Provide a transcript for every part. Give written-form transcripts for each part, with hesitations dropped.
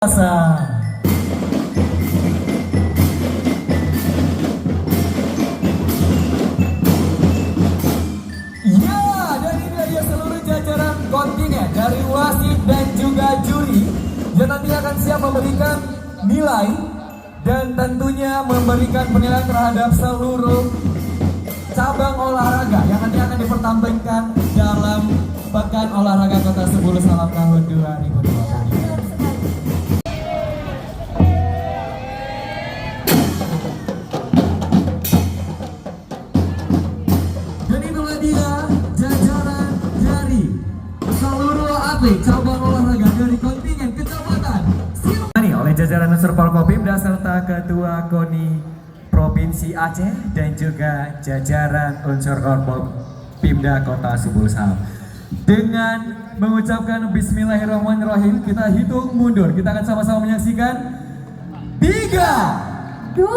Masa. Ya, dan ini dia seluruh jajaran kontingen dari wasit dan juga juri yang nanti akan siap memberikan nilai dan tentunya memberikan penilaian terhadap seluruh cabang olahraga yang nanti akan dipertampilkan dalam Pekan Olahraga Kota 10 Salam tahun 2023. Dan itulah dia jajaran dari seluruh atlet cabang olahraga dari kontingen kecamatan Silani oleh jajaran unsur Forkopimda serta Ketua KONI Provinsi Aceh dan juga jajaran unsur Forkopimda Kota 10 Salam. Dengan mengucapkan Bismillahirrahmanirrahim, kita hitung mundur. Kita akan sama-sama menyaksikan 3, 2,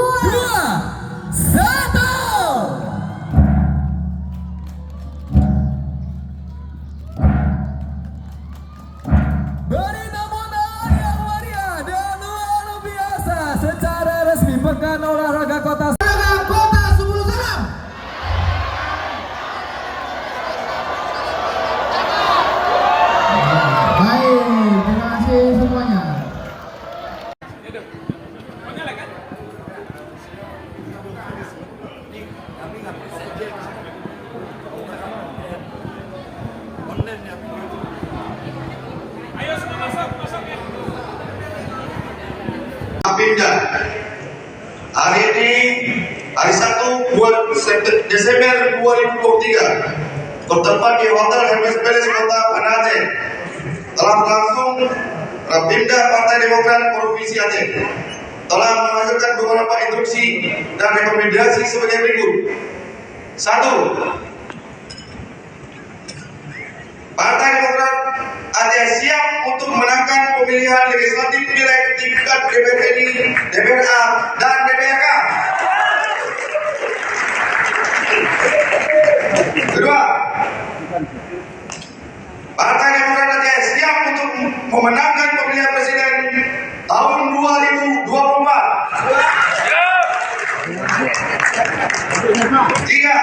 1. Beri tepuk tangan yang meriah dan luar biasa secara resmi Pekan Olahraga Kota 10 Salam. Baik, terima kasih semuanya. Pimda. Hari ini hari Sabtu 2 Desember 2023 bertempat di Hotel Hermes Palace Kota Banda Aceh telah berlangsung Rapimda Partai Demokrat Provinsi Aceh telah menghasilkan beberapa instruksi dan rekomendasi sebagai berikut. 1. Partai Demokrat Aceh siap untuk menangkan pemilihan legislatif pileg tingkat DPR RI, DPRA, dan DPRK. Kedua, Partai Demokrat Aceh siap untuk memenangkan pemilihan presiden tahun 2024. Tiga,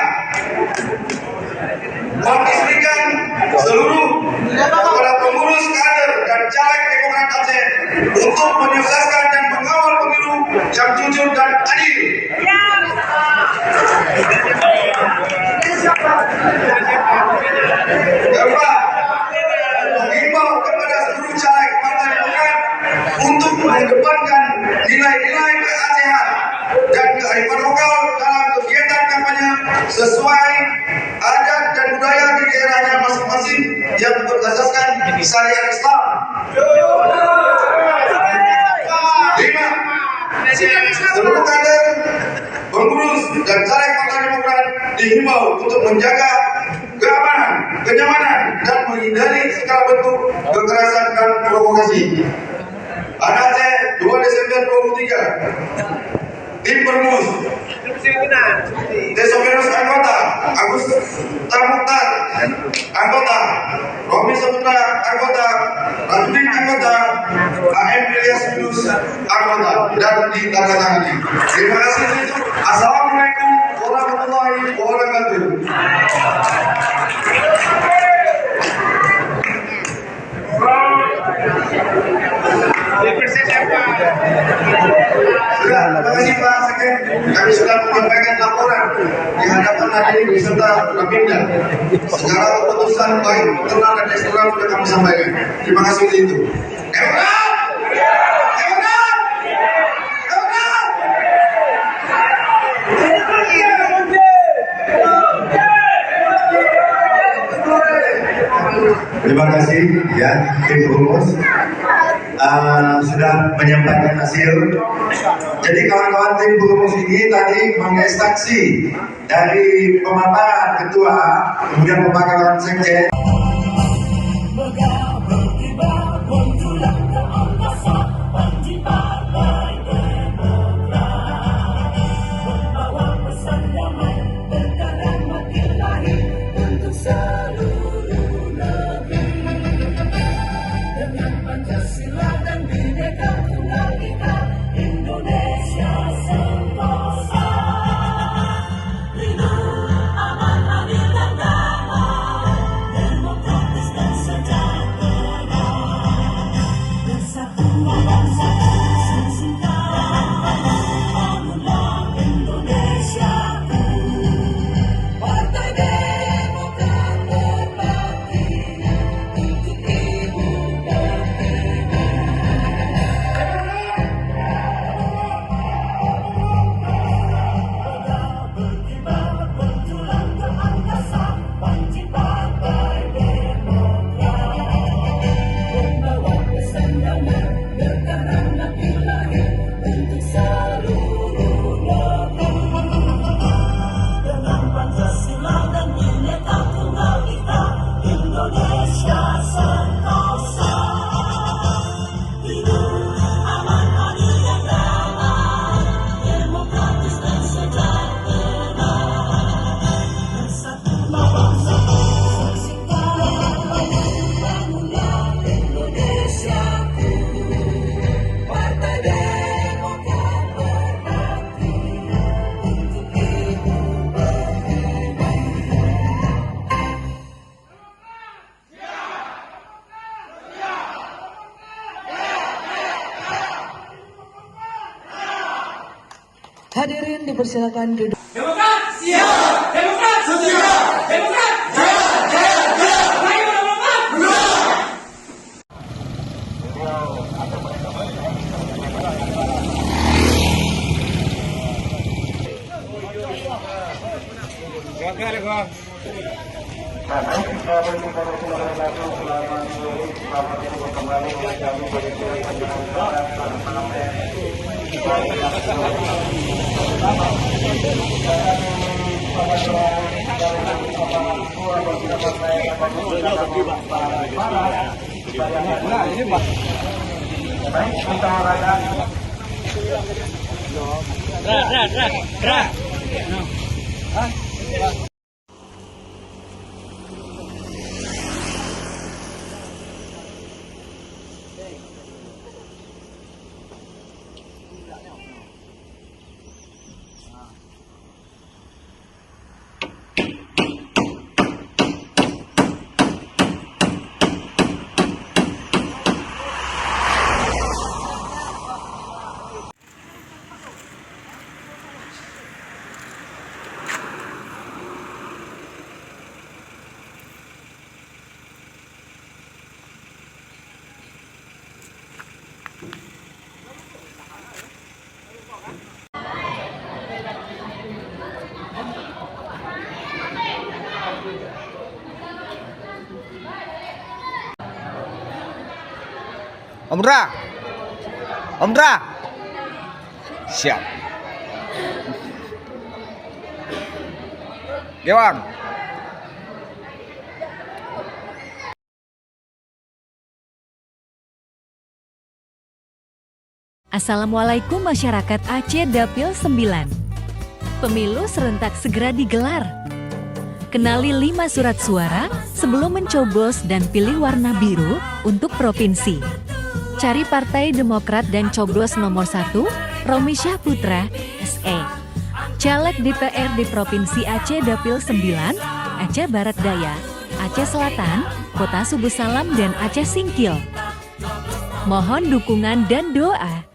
mengistrikan seluruh kepada pengurus kader dan caleg Demokrat Aceh untuk menyukseskan dan mengawal pemilu yang jujur dan adil. Keempat, mengimbau kepada seluruh caleg Partai Demokrat untuk mengedepankan nilai-nilai keacehan dan kearifan lokal dalam kegiatan kampanye sesuai adat dan budaya di daerahnya masing-masing yang berdasarkan syariat Islam. 5. Seluruh kader, pengurus dan caleg Partai Demokrat dihimbau untuk menjaga keamanan, kenyamanan dan menghindari segala bentuk kekerasan dan provokasi. Banda Aceh 2 Desember 2023. Tim Permus Desomeros anggota Agus Tamutar anggota Romi Saputra anggota Radudin anggota AM Ilyas Yunus anggota dan ditandatangani. Terima kasih. Assalamualaikum warahmatullahi wabarakatuh. Terima kasih Pak Sekjen, kami sudah menyampaikan laporan di hadapan hadirin beserta Rapimda. Segala keputusan baik internal dan eksternal sudah kami sampaikan. Terima kasih untuk itu. Demokrat! Demokrat! Demokrat! Terima kasih ya tim Rumus sudah menyampaikan hasil. Jadi kawan-kawan tim Rumus ini tadi mengekstraksi dari pemaparan ketua, kemudian pemaparan sekjen. Pancasila dan Bhinneka Hadirin dipersilakan duduk. Demokrat siap, Demokrat siap, Demokrat jaya, jaya, jaya, Rayu Demokrat berjuang. Om Dra. Om Dra. Siap. Gewang. Assalamualaikum masyarakat Aceh Dapil 9. Pemilu serentak segera digelar. Kenali 5 surat suara sebelum mencoblos dan pilih warna biru untuk provinsi. Cari Partai Demokrat dan coblos nomor 1, Romi Syah Putra, SE. Caleg DPRD Provinsi Aceh Dapil 9, Aceh Barat Daya, Aceh Selatan, Kota Subu Salam dan Aceh Singkil. Mohon dukungan dan doa.